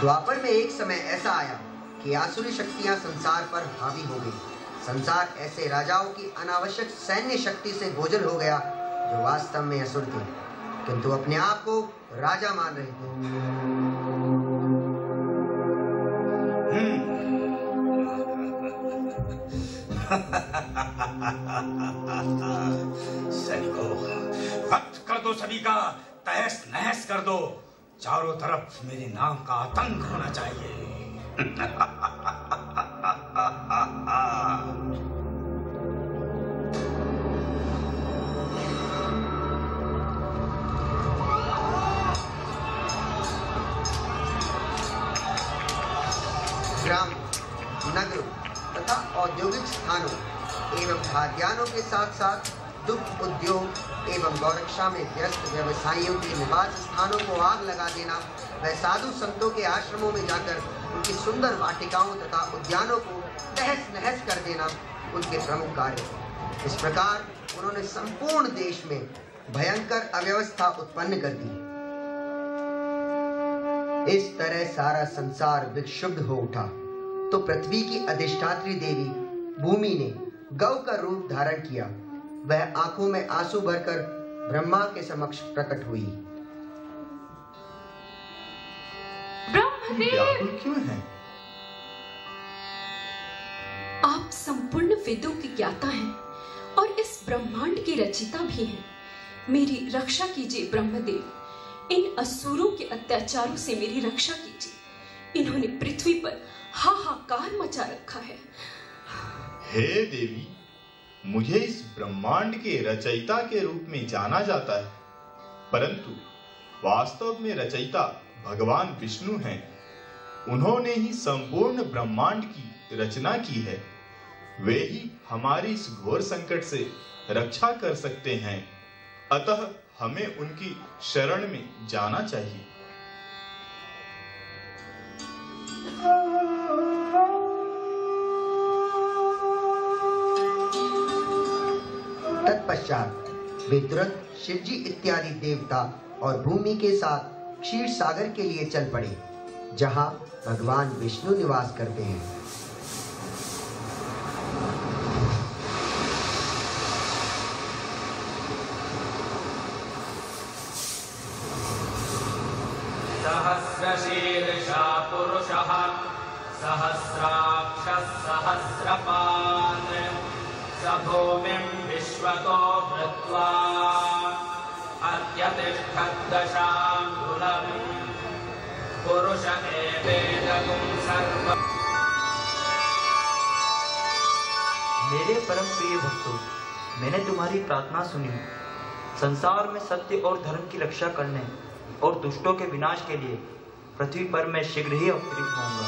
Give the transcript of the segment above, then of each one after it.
द्वापर में एक समय ऐसा आया कि आसुरी शक्तियां संसार पर हावी हो गई। संसार ऐसे राजाओं की अनावश्यक सैन्य शक्ति से गोजर हो गया जो वास्तव में असुर थे, किंतु अपने आप को राजा मान रहे थे। सैनिकों, वक्त कर दो, सभी का तहस नहस कर दो। चारों तरफ मेरे नाम का आतंक होना चाहिए। ग्राम, नगरों तथा औद्योगिक स्थानों एवं खाद्यान्नों के साथ साथ दुग्ध उद्योग एवं गौरक्षा में व्यस्त व्यवसायियों के निवास स्थानों को आग लगा देना, वह साधु संतों के आश्रमों में जाकर उनकी सुंदर वाटिकाओं तथा उद्यानों को तहस नहस कर देना उनके प्रमुख कार्य। इस प्रकार उन्होंने संपूर्ण देश में भयंकर अव्यवस्था उत्पन्न कर दी। इस तरह सारा संसार विक्षुब्ध हो उठा तो पृथ्वी की अधिष्ठात्री देवी भूमि ने गौ का रूप धारण किया। वह आंखों में आंसू भरकर ब्रह्मा के समक्ष प्रकट हुई। ब्रह्मदेव, क्यों है? आप संपूर्ण वेदों के ज्ञाता हैं और इस ब्रह्मांड की रचिता भी हैं। मेरी रक्षा कीजिए ब्रह्मदेव। इन असुरों के अत्याचारों से मेरी रक्षा कीजिए। इन्होंने पृथ्वी पर हाहाकार मचा रखा है। हे देवी, मुझे इस ब्रह्मांड के रचयिता के रूप में जाना जाता है, परंतु वास्तव में रचयिता भगवान विष्णु हैं। उन्होंने ही संपूर्ण ब्रह्मांड की रचना की है। वे ही हमारी इस घोर संकट से रक्षा कर सकते हैं, अतः हमें उनकी शरण में जाना चाहिए। तत्पश्चात वे तुरंत शिवजी इत्यादि देवता और भूमि के साथ क्षीर सागर के लिए चल पड़े, जहां भगवान विष्णु निवास करते हैं। सहस्रशीर्षा पुरुषः सहस्राक्षः सहस्रपात् स भूमिं विश्वतो भृत्वा अत्यतिष्ठद्दशाङ्गुलम् पुरुष एवेदं सर्वम्। मेरे परम प्रिय भक्तों, मैंने तुम्हारी प्रार्थना सुनी। संसार में सत्य और धर्म की रक्षा करने और दुष्टों के विनाश के लिए पृथ्वी पर मैं शीघ्र ही अवतरित होऊंगा।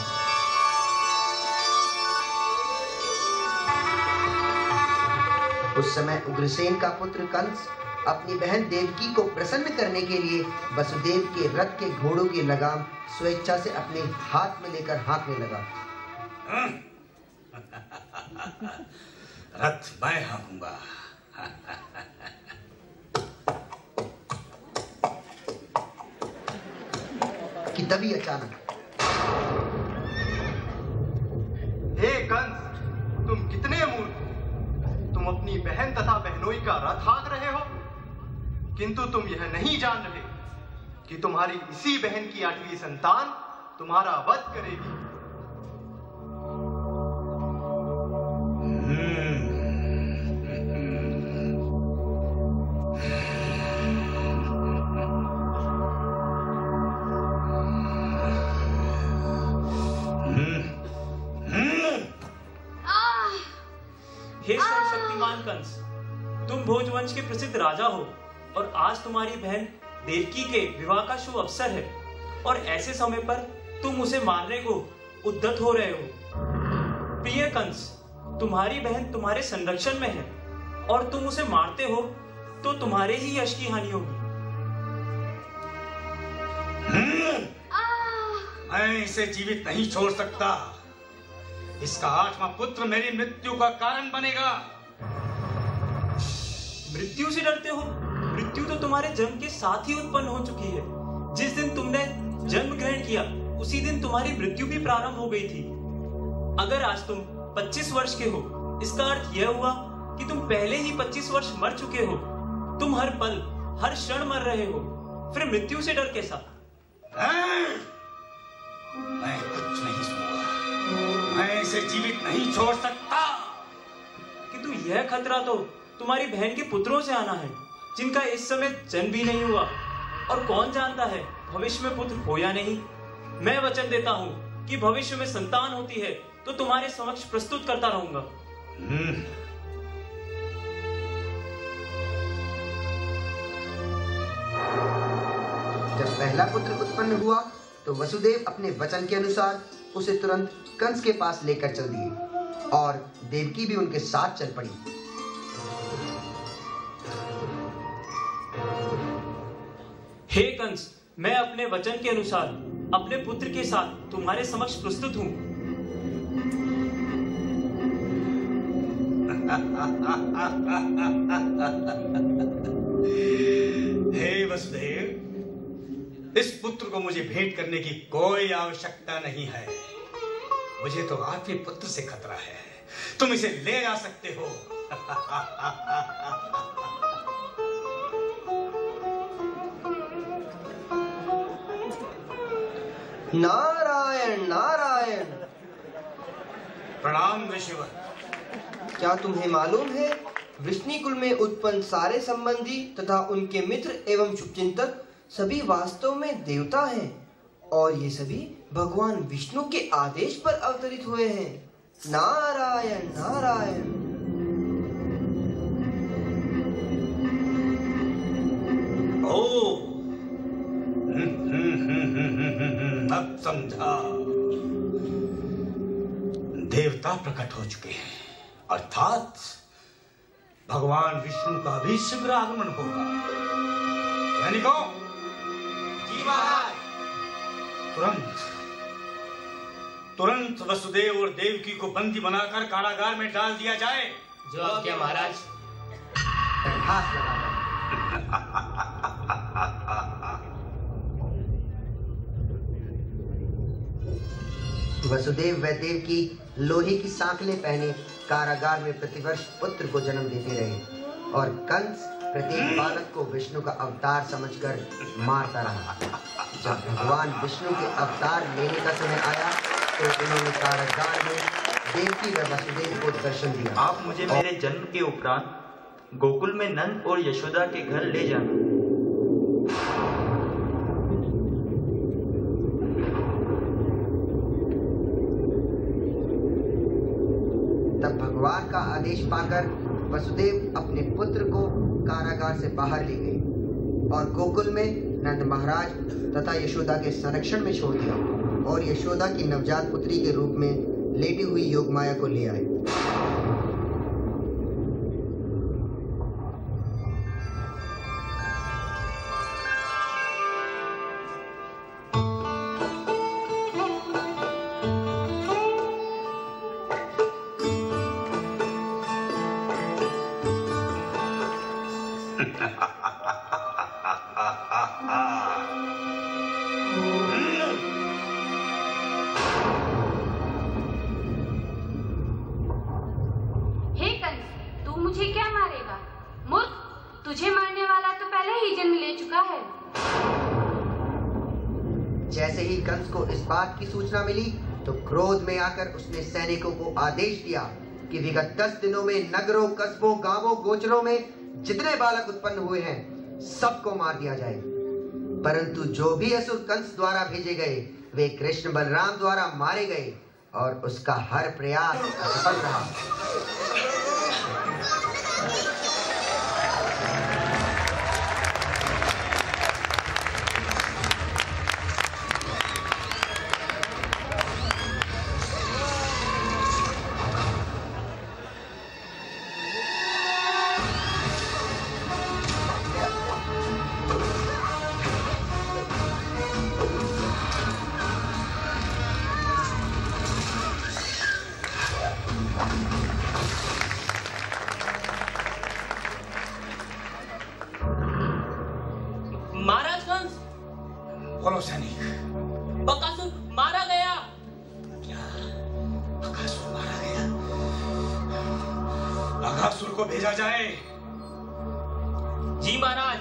उस समय उग्रसेन का पुत्र कंस अपनी बहन देवकी को प्रसन्न करने के लिए वसुदेव के रथ के घोड़ों की लगाम स्वेच्छा से अपने हाथ में लेकर हाँकने लगा। रथ मैं हाँकूंगा। कि तभी अचानक, हे कंस, तुम कितने मूर्ख हो। तुम अपनी बहन तथा बहनोई का रथ हाँक रहे हो, किंतु तुम यह नहीं जान रहे कि तुम्हारी इसी बहन की 8वीं संतान तुम्हारा वध करेगी। हे सर्वशक्तिमान कंस, तुम भोजवंश के प्रसिद्ध राजा हो और आज तुम्हारी बहन देवकी के विवाह का शुभ अवसर है, और ऐसे समय पर तुम उसे मारने को उद्यत हो रहे हो। प्रिय कंस, तुम्हारी बहन तुम्हारे संरक्षण में है और तुम उसे मारते हो तो तुम्हारे ही यश की हानि होगी। मैं इसे जीवित नहीं छोड़ सकता। इसका 8वां पुत्र मेरी मृत्यु का कारण बनेगा। मृत्यु से डरते हो? मृत्यु तो तुम्हारे जन्म के साथ ही उत्पन्न हो चुकी है। जिस दिन तुमने जन्म ग्रहण किया उसी दिन तुम्हारी मृत्यु भी प्रारंभ हो गई थी। अगर आज तुम 25 वर्ष के हो, इसका अर्थ यह हुआ कि तुम पहले ही 25 वर्ष मर चुके हो। तुम हर पल, हर क्षण मर रहे हो, फिर मृत्यु से डर कैसा? मैं कुछ नहीं सुनूंगा। मैं इसे जीवित नहीं छोड़ सकता। किंतु यह खतरा तो तुम्हारी बहन के पुत्रों से आना है, जिनका इस समय जन्म भी नहीं हुआ, और कौन जानता है भविष्य में पुत्र हो या नहीं। मैं वचन देता हूँ कि भविष्य में संतान होती है तो तुम्हारे समक्ष प्रस्तुत करता रहूंगा। जब पहला पुत्र उत्पन्न हुआ तो वसुदेव अपने वचन के अनुसार उसे तुरंत कंस के पास लेकर चल दिए, और देवकी भी उनके साथ चल पड़ी। हे कंस, मैं अपने वचन के अनुसार अपने पुत्र के साथ तुम्हारे समक्ष प्रस्तुत हूँ। हे वसुदेव, इस पुत्र को मुझे भेंट करने की कोई आवश्यकता नहीं है। मुझे तो आपके पुत्र से खतरा है। तुम इसे ले आ सकते हो। नारायण नारायण। प्रणाम ऋषिवर। क्या तुम्हें मालूम है, वृष्णि कुल में उत्पन्न सारे संबंधी तथा उनके मित्र एवं शुभचिंतक सभी वास्तव में देवता हैं, और ये सभी भगवान विष्णु के आदेश पर अवतरित हुए हैं। नारायण नारायण। ओ, अब समझा। देवता प्रकट हो चुके हैं, अर्थात भगवान विष्णु का भी शीघ्र आगमन होगा। सैनिकों, जी महाराज। तुरंत वसुदेव और देवकी को बंदी बनाकर कारागार में डाल दिया जाए। जो आज्ञा महाराज। वसुदेव व देवकी लोहे की सांकलें पहने कारागार में प्रतिवर्ष पुत्र को जन्म देते रहे, और कंस प्रत्येक बालक को विष्णु का अवतार समझकर मारता रहा। जब भगवान विष्णु के अवतार लेने का समय आया तो उन्होंने कारागार में देवकी व वसुदेव को दर्शन दिया। आप मुझे मेरे जन्म के उपरांत गोकुल में नंद और यशोदा के घर ले जाना। तब भगवान का आदेश पाकर वसुदेव अपने पुत्र को कारागार से बाहर ले गए और गोकुल में नंद महाराज तथा यशोदा के संरक्षण में छोड़ दिया, और यशोदा की नवजात पुत्री के रूप में लेटी हुई योगमाया को ले आए। जैसे ही कंस को इस बात की सूचना मिली तो क्रोध में आकर उसने सैनिकों को आदेश दिया कि विगत 10 दिनों में नगरों, कस्बों, गांवों, गोचरों में जितने बालक उत्पन्न हुए हैं सबको मार दिया जाए। परंतु जो भी असुर कंस द्वारा भेजे गए वे कृष्ण बलराम द्वारा मारे गए, और उसका हर प्रयास असफल रहा। महाराज कंस, बोलो सैनिक। बकासुर को भेजा जाए। जी महाराज।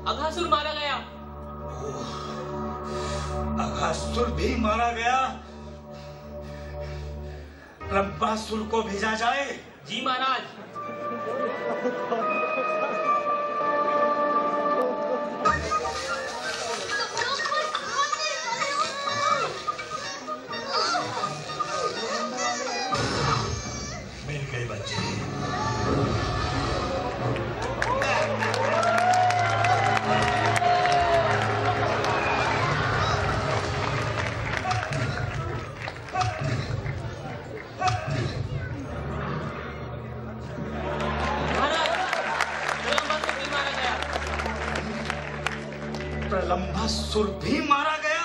अघासुर मारा गया। अघासुर भी मारा गया। ब्रह्मासुर को भेजा जाए। जी महाराज। मिल गए बच्चे। प्रलंबासुर भी मारा गया।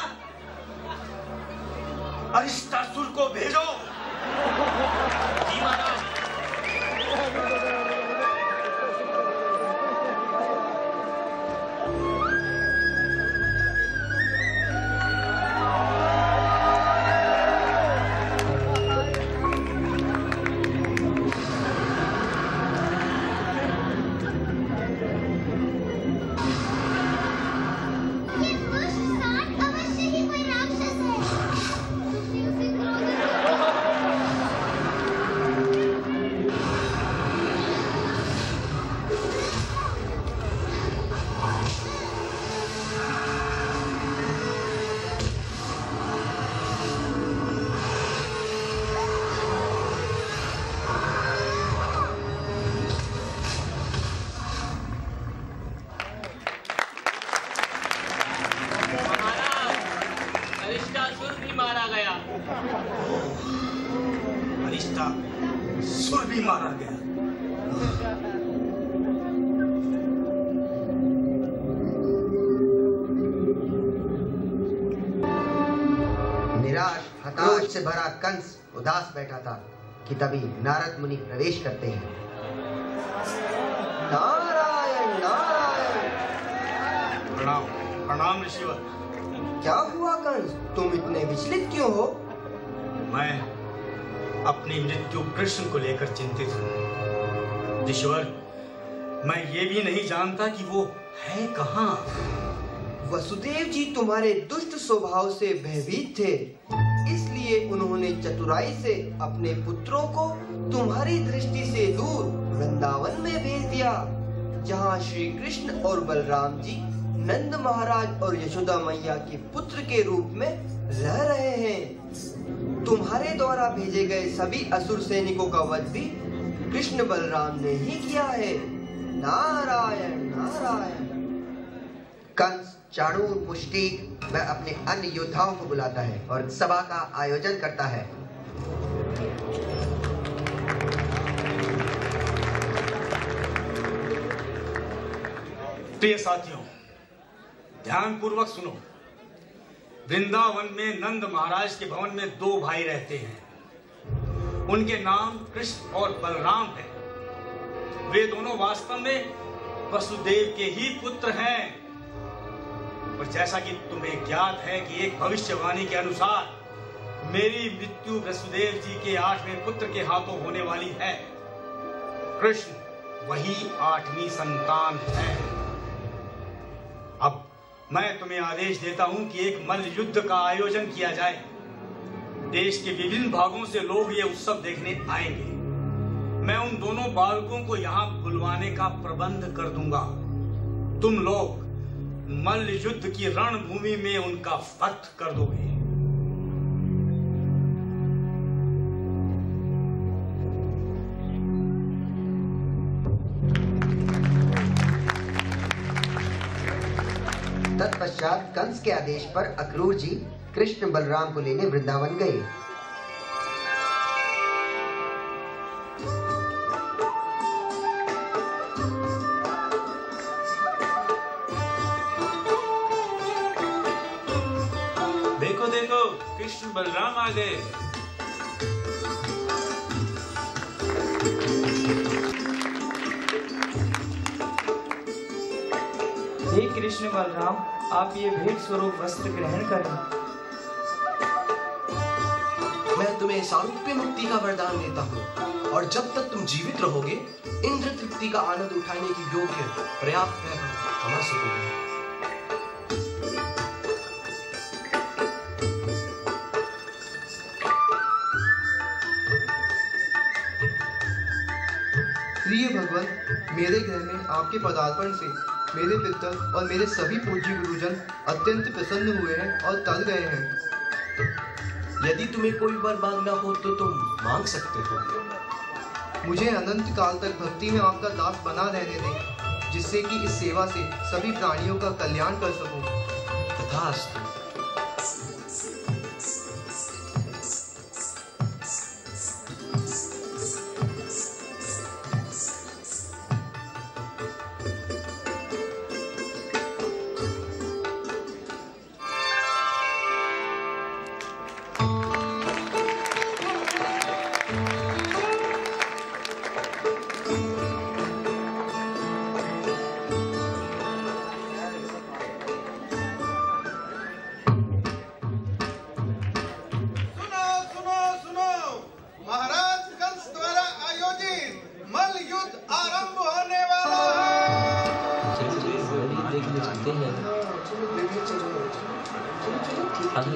अरिष्टासुर को भेजो। जी महाराज। अरिष्टासुर भी मारा गया। निराश हताश से भरा कंस उदास बैठा था कि तभी नारद मुनि प्रवेश करते हैं। नारायण नारायण। प्रणाम प्रणाम ऋषिवर। क्या हुआ कंस, तुम इतने विचलित क्यों हो? मैं अपनी मृत्यु कृष्ण को लेकर चिंतित हूँ ऋषिवर। मैं ये भी नहीं जानता कि वो है कहाँ। वसुदेव जी तुम्हारे दुष्ट स्वभाव से भयभीत थे, इसलिए उन्होंने चतुराई से अपने पुत्रों को तुम्हारी दृष्टि से दूर वृंदावन में भेज दिया, जहाँ श्री कृष्ण और बलराम जी नंद महाराज और यशोदा मैया के पुत्र के रूप में रह रहे हैं। तुम्हारे द्वारा भेजे गए सभी असुर सैनिकों का वध भी कृष्ण बलराम ने ही किया है। नारायण नारायण। कंस चाणूर पुष्टिक वह अपने अन्य योद्धाओं को बुलाता है और सभा का आयोजन करता है। प्रिय साथियों, ध्यान पूर्वक सुनो। वृंदावन में नंद महाराज के भवन में दो भाई रहते हैं। उनके नाम कृष्ण और बलराम हैं। वे दोनों वास्तव में वसुदेव के ही पुत्र हैं। और जैसा कि तुम्हें ज्ञात है कि एक भविष्यवाणी के अनुसार मेरी मृत्यु वसुदेव जी के 8वें पुत्र के हाथों होने वाली है। कृष्ण वही 8वीं संतान है। मैं तुम्हें आदेश देता हूं कि एक मल्ल युद्ध का आयोजन किया जाए। देश के विभिन्न भागों से लोग ये उत्सव देखने आएंगे। मैं उन दोनों बालकों को यहाँ बुलवाने का प्रबंध कर दूंगा। तुम लोग मल्ल युद्ध की रणभूमि में उनका वध कर दोगे। तत्पश्चात कंस के आदेश पर अक्रूर जी कृष्ण बलराम को लेने वृंदावन गए। देखो देखो, कृष्ण बलराम आ गए। हे कृष्ण बलराम, आप ये भेंट स्वरूप वस्त्र ग्रहण करें। मैं तुम्हें सारूप्य मुक्ति का वरदान देता हूँ और जब तक तुम जीवित रहोगे इंद्र तृप्ति का आनंद उठाने की योग्य पर्याप्त है हमारे से। प्रिय भगवान, मेरे घर में आपके पदार्पण से मेरे पिता और मेरे सभी पूज्य गुरुजन अत्यंत प्रसन्न हुए हैं और तर गए हैं। यदि तुम्हें कोई वर मांगना हो तो तुम मांग सकते हो। मुझे अनंत काल तक भक्ति में आपका दास बना रहने दें, जिससे कि इस सेवा से सभी प्राणियों का कल्याण कर सकूं। तथास्तु।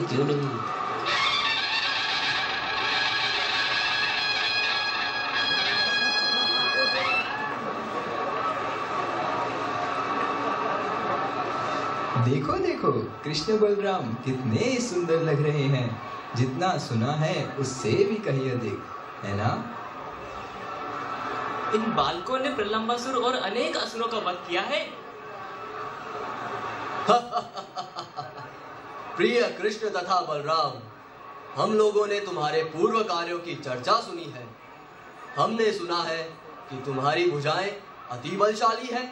क्यों नहीं? देखो देखो, कृष्ण बलराम कितने सुंदर लग रहे हैं। जितना सुना है उससे भी कहीं अधिक, है ना? इन बालकों ने प्रलंबासुर और अनेक असुरों का वध किया है। प्रिय कृष्ण तथा बलराम, हम लोगों ने तुम्हारे पूर्व कार्यों की चर्चा सुनी है। हमने सुना है कि तुम्हारी भुजाएं अति बलशाली है।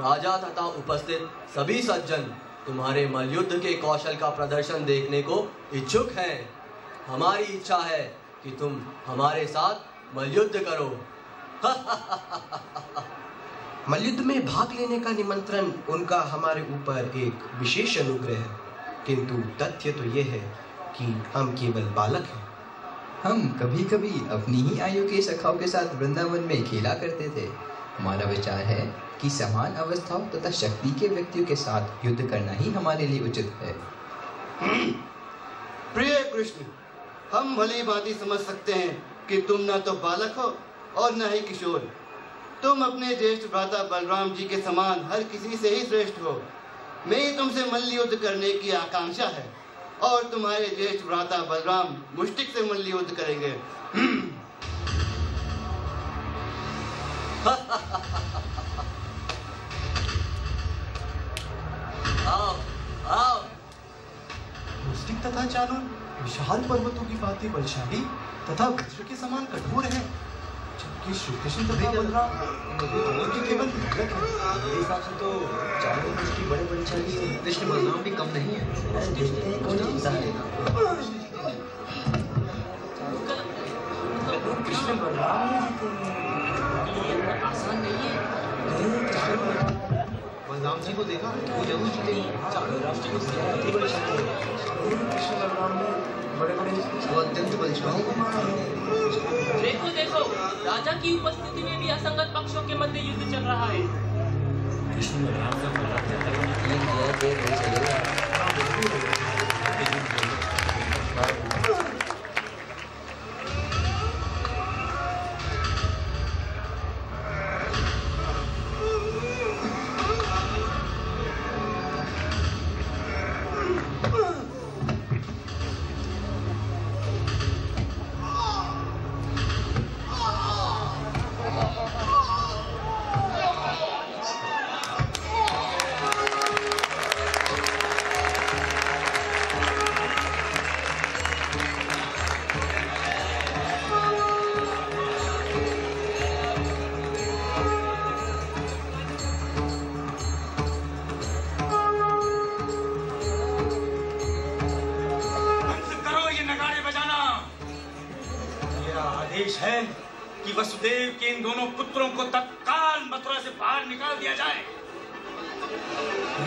राजा तथा उपस्थित सभी सज्जन तुम्हारे मल्लयुद्ध के कौशल का प्रदर्शन देखने को इच्छुक हैं। हमारी इच्छा है कि तुम हमारे साथ मल्लयुद्ध करो। मल्लयुद्ध में भाग लेने का निमंत्रण उनका हमारे ऊपर एक विशेष अनुग्रह है, किंतु तथ्य तो यह है कि हम केवल बालक हैं। हम कभी कभी अपनी ही आयु के सखाओं के साथ वृंदावन में खेला करते थे। हमारा विचार है कि समान अवस्थाओं तथा शक्ति के व्यक्तियों के साथ युद्ध करना ही हमारे लिए उचित है। प्रिय कृष्ण, हम भली भांति समझ सकते हैं कि तुम न तो बालक हो और न ही किशोर। तुम अपने ज्येष्ठ भ्राता बलराम जी के समान हर किसी से ही श्रेष्ठ हो। मेरी तुमसे मल्ल युद्ध करने की आकांक्षा है और तुम्हारे ज्येष्ठ भ्राता बलराम मुष्टिक से मल्ल युद्ध करेंगे। आओ, आओ। मुष्टिक तथा चाणूर विशाल पर्वतों की भांति बलशाली तथा वज्र के समान कठोर है, जबकि श्री कृष्ण तथा बलराम दोनों के केवल बालक हैं। मेरे हिसाब से तो चाणूर मुष्टिक बड़े बलशाली हैं, कृष्ण बलराम भी कम नहीं है। देखते हैं कौन जीतता है। कृष्ण बलराम आसान नहीं है। बलराम जी को देखा वो जरूर जीतेंगे। चाणूर मुष्टिक को अति बलशाली है। कृष्ण बलराम ने बड़े बड़े वो अत्यंत बलशाली हैं। देखो देखो, राजा की उपस्थिति में भी असंगत पक्षों के मध्य युद्ध चल रहा है। विष्णु बलराम का मजाक जाता है। है कि वसुदेव के इन दोनों पुत्रों को तत्काल मथुरा से बाहर निकाल दिया जाए।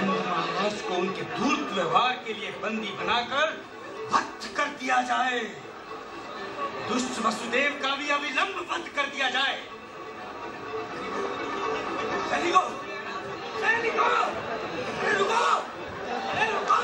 महाराज को उनके धूर्त व्यवहार के लिए बंदी बनाकर वध कर दिया जाए। दुष्ट वसुदेव का भी अविलंब वध कर दिया जाए। सैनिकों, सैनिकों, अरे रुको, अरे रुको।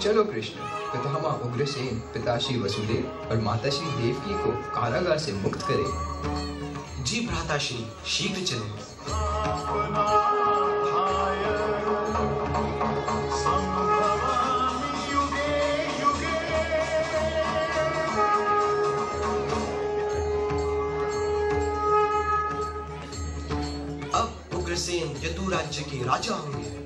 चलो कृष्ण, पितामह उग्रसेन, पिताश्री वसुदेव और माताश्री देवकी को कारागार से मुक्त करें। जी भ्राताश्री, शीघ्र चलें। अब उग्रसेन यदु राज्य के राजा होंगे।